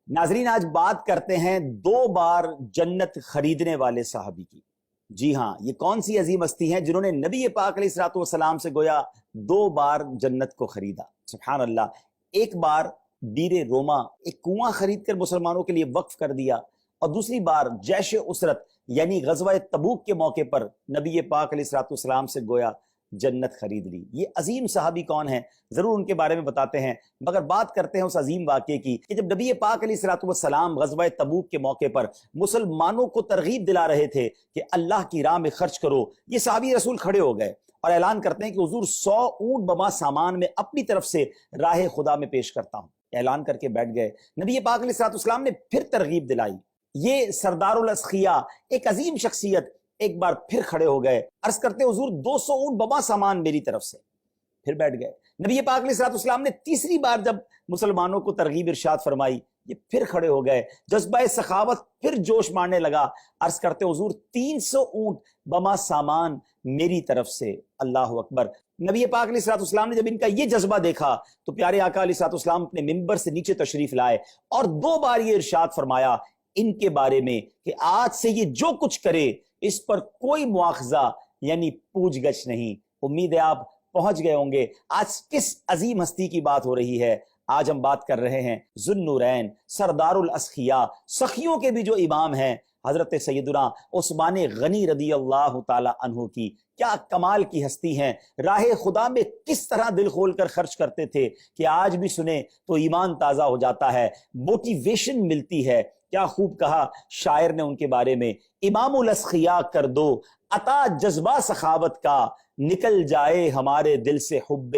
ناظرین، آج بات کرتے ہیں 2 بار جنت خریدنے والے صحابی کی۔ جی ہاں، یہ کون سی عظیم ہستی ہیں جنہوں نے نبی پاک علیہ الصلوۃ والسلام سے گویا 2 بار جنت کو خریدا۔ سبحان اللہ۔ ایک بار بیر روما، ایک کنواں خرید کر مسلمانوں کے لیے وقف کر دیا، اور دوسری بار جیش اسرت یعنی غزوہ تبوک کے موقع پر نبی پاک علیہ الصلوۃ والسلام سے گویا جنت خرید لی۔ یہ عظیم صحابی کون ہیں، ضرور ان کے بارے میں بتاتے ہیں، مگر بات کرتے ہیں اس عظیم واقعے کی کہ جب نبی پاک علیہ الصلوۃ والسلام غزوہ تبوک کے موقع پر مسلمانوں کو ترغیب دلا رہے تھے کہ اللہ کی راہ میں خرچ کرو، یہ صحابی رسول کھڑے ہو گئے اور اعلان کرتے ہیں کہ حضور 100 اونٹ بما سامان میں اپنی طرف سے راہ خدا میں پیش کرتا ہوں۔ اعلان کر کے بیٹھ گئے۔ نبی پاک علیہ الصلوۃ والسلام نے پھر ترغیب دلائی۔ یہ سردار الاسخیاء، ایک عظیم شخصیت، ایک بار پھر کھڑے ہو گئے، عرض کرتے حضور 200 اونٹ بما سامان میری طرف سے۔ پھر بیٹھ گئے۔ نبی پاک علیہ الصلوۃ والسلام نے تیسری بار جب مسلمانوں کو ترغیب ارشاد فرمائی، یہ پھر کھڑے ہو گئے، جذبہ سخاوت پھر جوش مارنے لگا، عرض کرتے حضور 300 اونٹ بما سامان میری طرف سے۔ اللہ اکبر۔ نبی پاک علیہ الصلوۃ والسلام نے جب ان کا یہ جذبہ دیکھا تو پیارے آقا علیہ الصلوۃ والسلام اپنے منبر سے نیچے تشریف لائے اور 2 بار یہ ارشاد فرمایا ان کے بارے میں کہ آج سے یہ جو کچھ کرے اس پر کوئی مواخذہ یعنی پوچھ گچھ نہیں۔ امید ہے آپ پہنچ گئے ہوں گے آج کس عظیم ہستی کی بات ہو رہی ہے۔ آج ہم بات کر رہے ہیں ذو النورین، سردار الاسخیاء، سخیوں کے بھی جو امام ہیں، حضرت سیدنا عثمان غنی رضی اللہ تعالی عنہ کی۔ کیا کمال کی ہستی ہیں، راہ خدا میں کس طرح دل کھول کر خرچ کرتے تھے کہ آج بھی سنیں تو ایمان تازہ ہو جاتا ہے، موٹیویشن ملتی ہے۔ کیا خوب کہا شاعر نے ان کے بارے میں، امام الاسخیاء کر دو عطا جذبہ سخاوت کا، نکل جائے ہمارے دل سے حب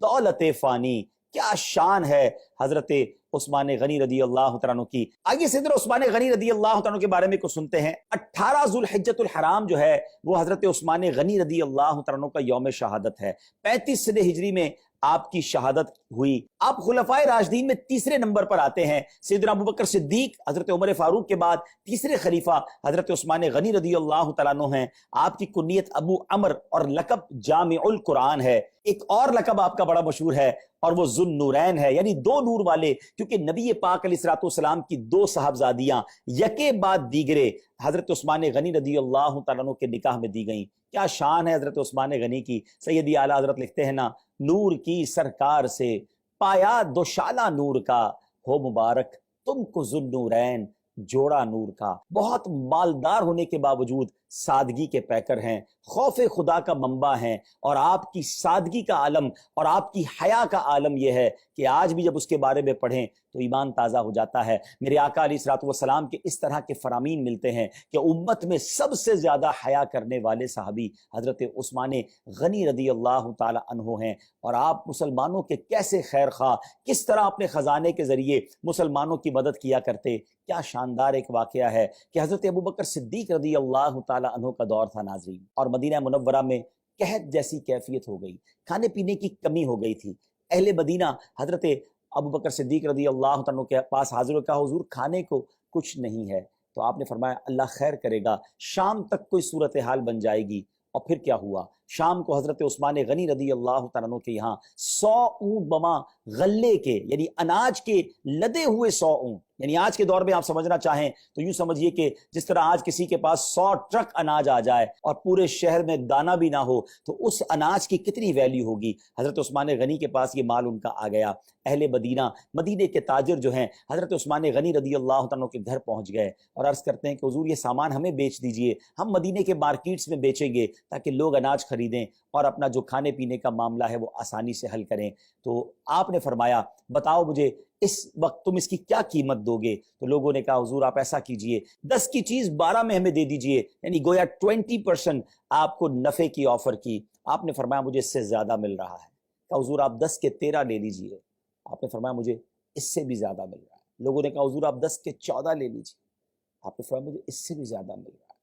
دولت فانی۔ کیا شان ہے حضرت عثمان غنی رضی اللہ عنہ کی۔ آئیے سیدنا عثمان غنی رضی اللہ عنہ کے بارے میں کچھ سنتے ہیں۔ 18 ذو الحجۃ الحرام جو ہے وہ حضرت عثمان غنی رضی اللہ عنہ کا یوم شہادت ہے۔ 35 سنہ ہجری میں آپ کی شہادت ہوئی۔ آپ خلفائے راشدین میں تیسرے نمبر پر آتے ہیں۔ سیدنا ابوبکر صدیق حضرت عمر فاروق کے بعد تیسرے خلیفہ حضرت عثمان غنی رضی اللہ تعالیٰ عنہ ہیں۔ آپ کی کنیت ابو عمر اور لقب جامع القرآن ہے۔ ایک اور لقب آپ کا بڑا مشہور ہے اور وہ ذو النورین ہے، یعنی 2 نور والے، کیونکہ نبی پاک علیہ الصلوۃ والسلام کی 2 صاحبزادیاں یکے بعد دیگرے حضرت عثمان غنی رضی اللہ تعالیٰ عنہ کے نکاح میں دی گئیں۔ کیا شان ہے حضرت عثمان غنی کی۔ سیدی اعلیٰ حضرت لکھتے ہیں نا، نور کی سرکار سے پایا دوشالہ نور کا، ہو مبارک تم کو ذو النورین جوڑا نور کا۔ بہت مالدار ہونے کے باوجود سادگی کے پیکر ہیں، خوف خدا کا منبع ہیں، اور آپ کی سادگی کا عالم اور آپ کی حیا کا عالم یہ ہے کہ آج بھی جب اس کے بارے میں پڑھیں تو ایمان تازہ ہو جاتا ہے۔ میرے آقا علیہ الصلوۃ والسلام کے اس طرح کے فرامین ملتے ہیں کہ امت میں سب سے زیادہ حیا کرنے والے صحابی حضرت عثمان غنی رضی اللہ تعالی عنہ ہیں، اور آپ مسلمانوں کے کیسے خیر خواہ، کس طرح اپنے خزانے کے ذریعے مسلمانوں کی مدد کیا کرتے۔ کیا شاندار ایک واقعہ ہے کہ حضرت ابوبکر صدیق رضی اللہ تعالی عنہ کا دور تھا ناظرین، اور مدینہ منورہ میں قحط جیسی کیفیت ہو گئی، کھانے پینے کی کمی ہو گئی تھی۔ اہل مدینہ حضرت ابوبکر صدیق رضی اللہ عنہ کے پاس حاضر ہو، کہا حضور کھانے کو کچھ نہیں ہے، تو آپ نے فرمایا اللہ خیر کرے گا، شام تک کوئی صورتحال بن جائے گی۔ اور پھر کیا ہوا، شام کو حضرت عثمان غنی رضی اللہ تعالیٰ عنہ کے یہاں 100 اونٹ بما غلے کے یعنی اناج کے لدے ہوئے 100 اونٹ، یعنی آج کے دور میں آپ سمجھنا چاہیں تو یوں سمجھیے کہ جس طرح آج کسی کے پاس 100 ٹرک اناج آ جائے اور پورے شہر میں دانہ بھی نہ ہو تو اس اناج کی کتنی ویلیو ہوگی۔ حضرت عثمان غنی کے پاس یہ مال ان کا آ گیا۔ اہل مدینہ، مدینے کے تاجر جو ہیں، حضرت عثمان غنی رضی اللہ عنہ کے گھر پہنچ گئے اور عرض کرتے ہیں کہ حضور یہ سامان ہمیں بیچ دیجئے، ہم مدینے کے مارکیٹس میں بیچیں گے تاکہ لوگ اناج خریدیں اور اپنا جو کھانے پینے کا معاملہ ہے وہ آسانی سے حل کریں۔ تو آپ نے فرمایا بتاؤ مجھے اس وقت تم اس کی کیا قیمت دو گے؟ تو لوگوں نے کہا حضور آپ ایسا کیجئے 10 کی چیز 12 میں ہمیں دے دیجئے، یعنی گویا 20% آپ کو نفع کی آفر کی۔ آپ نے فرمایا مجھے اس سے زیادہ مل رہا ہے۔ کہا حضور آپ 10 کے 13 لے لیجئے۔ آپ نے فرمایا مجھے اس سے بھی زیادہ مل رہا ہے۔ لوگوں نے کہا حضور آپ 10 کے 14 لے لیجئے۔ آپ نے فرمایا مجھے اس سے بھی زیادہ مل رہا ہے۔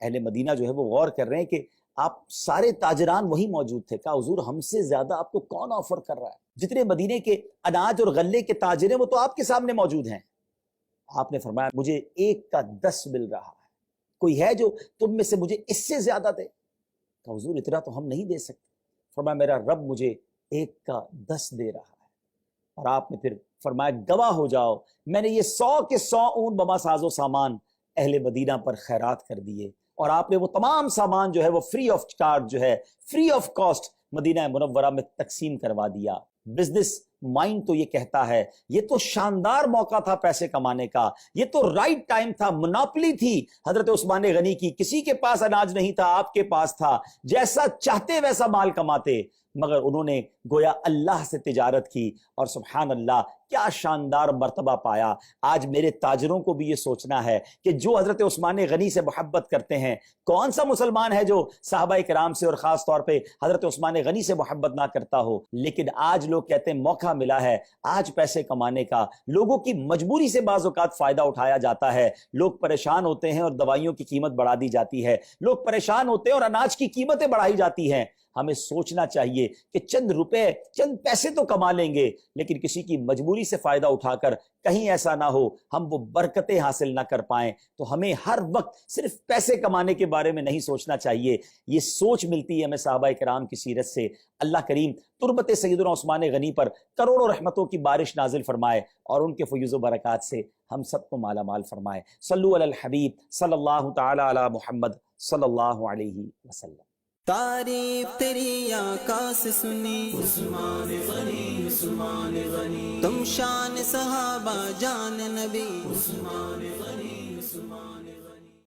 اہل مدینہ جو ہے وہ غور کر رہے ہیں کہ آپ سارے تاجران وہی موجود تھے۔ کہا حضور ہم سے زیادہ آپ کو کون آفر کر رہا ہے؟ جتنے مدینے کے اناج اور غلے کے تاجر ہیں وہ تو آپ کے سامنے موجود ہیں۔ آپ نے فرمایا مجھے 1 کا 10 مل رہا ہے، کوئی ہے جو تم میں سے مجھے اس سے زیادہ دے؟ کہا حضور اتنا تو ہم نہیں دے سکتے۔ فرمایا میرا رب مجھے 1 کا 10 دے رہا ہے۔ اور آپ نے پھر فرمایا گواہ ہو جاؤ میں نے یہ 100 کے 100 اونٹ بما ساز و سامان اہل مدینہ پر خیرات کر دیے، اور آپ نے وہ تمام سامان جو ہے وہ فری آف چارج جو ہے فری آف کاسٹ مدینہ منورہ میں تقسیم کروا دیا۔ بزنس مائنڈ تو یہ کہتا ہے یہ تو شاندار موقع تھا پیسے کمانے کا، یہ تو رائٹ ٹائم تھا، مناپلی تھی حضرت عثمان غنی کی، کسی کے پاس اناج نہیں تھا، آپ کے پاس تھا، جیسا چاہتے ویسا مال کماتے، مگر انہوں نے گویا اللہ سے تجارت کی اور سبحان اللہ کیا شاندار مرتبہ پایا۔ آج میرے تاجروں کو بھی یہ سوچنا ہے کہ جو حضرت عثمان غنی سے محبت کرتے ہیں، کون سا مسلمان ہے جو صحابہ کرام سے اور خاص طور پہ حضرت عثمان غنی سے محبت نہ کرتا ہو؟ لیکن آج لوگ کہتے ہیں موقع ملا ہے آج پیسے کمانے کا، لوگوں کی مجبوری سے بعض اوقات فائدہ اٹھایا جاتا ہے، لوگ پریشان ہوتے ہیں اور دوائیوں کی قیمت بڑھا دی جاتی ہے، لوگ پریشان ہوتے ہیں اور اناج کی قیمتیں بڑھائی جاتی ہیں۔ ہمیں سوچنا چاہیے کہ چند روپے چند پیسے تو کما لیں گے، لیکن کسی کی مجبوری سے فائدہ اٹھا کر کہیں ایسا نہ ہو ہم وہ برکتیں حاصل نہ کر پائیں۔ تو ہمیں ہر وقت صرف پیسے کمانے کے بارے میں نہیں سوچنا چاہیے، یہ سوچ ملتی ہے ہمیں صحابہ کرام کی سیرت سے۔ اللہ کریم تربت سیدنا عثمان غنی پر کروڑوں رحمتوں کی بارش نازل فرمائے اور ان کے فیوز و برکات سے ہم سب کو مالا مال فرمائے۔ صلو علی الحبیب صلی اللہ تعالی علی محمد صلی اللہ علیہ وسلم۔ تعریف تیری آقا سے سنی عثمان غنی، عثمان غنی، تم شان صحابہ جان نبی عثمان غنی، عثمان